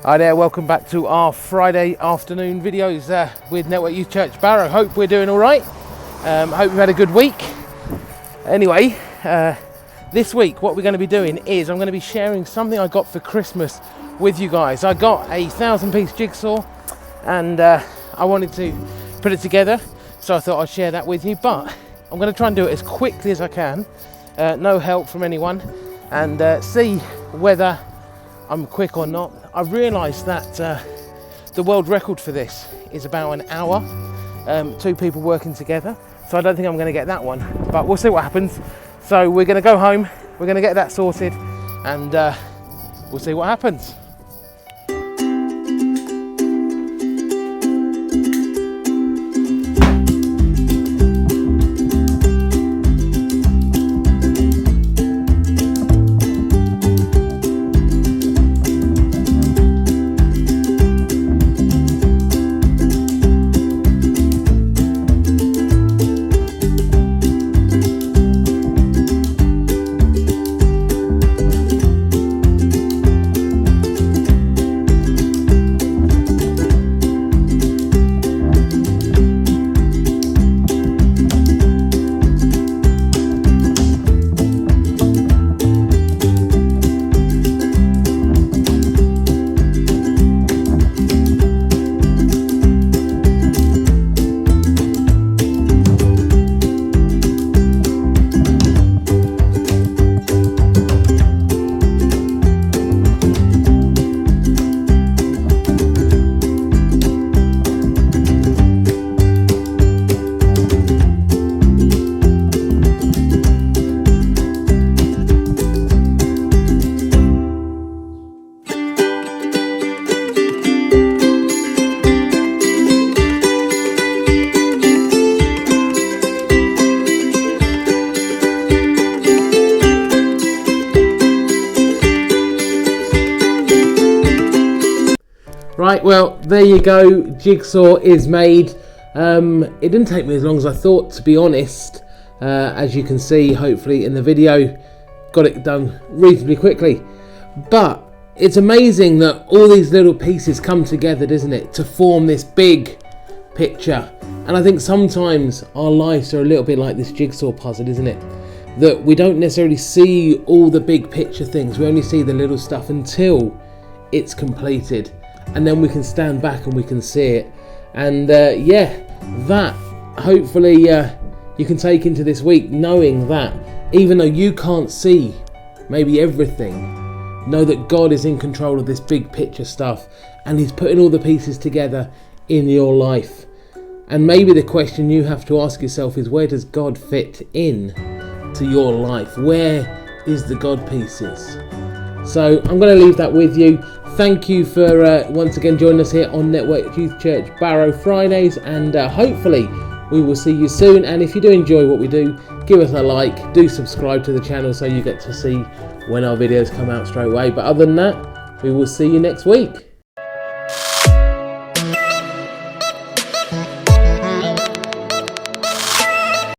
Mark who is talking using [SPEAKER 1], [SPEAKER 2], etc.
[SPEAKER 1] Hi there, welcome back to our Friday afternoon videos with Network Youth Church Barrow. Hope we're doing all right. Hope you've had a good week. Anyway, this week what we're going to be doing is I'm going to be sharing something I got for Christmas with you guys. I got a 1,000-piece jigsaw and I wanted to put it together, so I thought I'd share that with you, but I'm going to try and do it as quickly as I can, no help from anyone, and see whether I'm quick or not. I've realised that the world record for this is about an hour, two people working together, so I don't think I'm going to get that one, but we'll see what happens. So we're going to go home, we're going to get that sorted, and we'll see what happens. Right, well, there you go. Jigsaw is made. It didn't take me as long as I thought, to be honest. As you can see, hopefully in the video, got it done reasonably quickly. But it's amazing that all these little pieces come together, doesn't it, to form this big picture. And I think sometimes our lives are a little bit like this jigsaw puzzle, isn't it? That we don't necessarily see all the big picture things. We only see the little stuff until it's completed. And then we can stand back and we can see it. And yeah, that hopefully you can take into this week, knowing that even though you can't see maybe everything, know that God is in control of this big picture stuff, and He's putting all the pieces together in your life. And maybe the question you have to ask yourself is, where does God fit in to your life? Where is the God pieces? So I'm going to leave that with you. Thank you for once again joining us here on Network Youth Church Barrow Fridays, and hopefully we will see you soon. And if you do enjoy what we do, give us a like, do subscribe to the channel so you get to see when our videos come out straight away. But other than that, we will see you next week.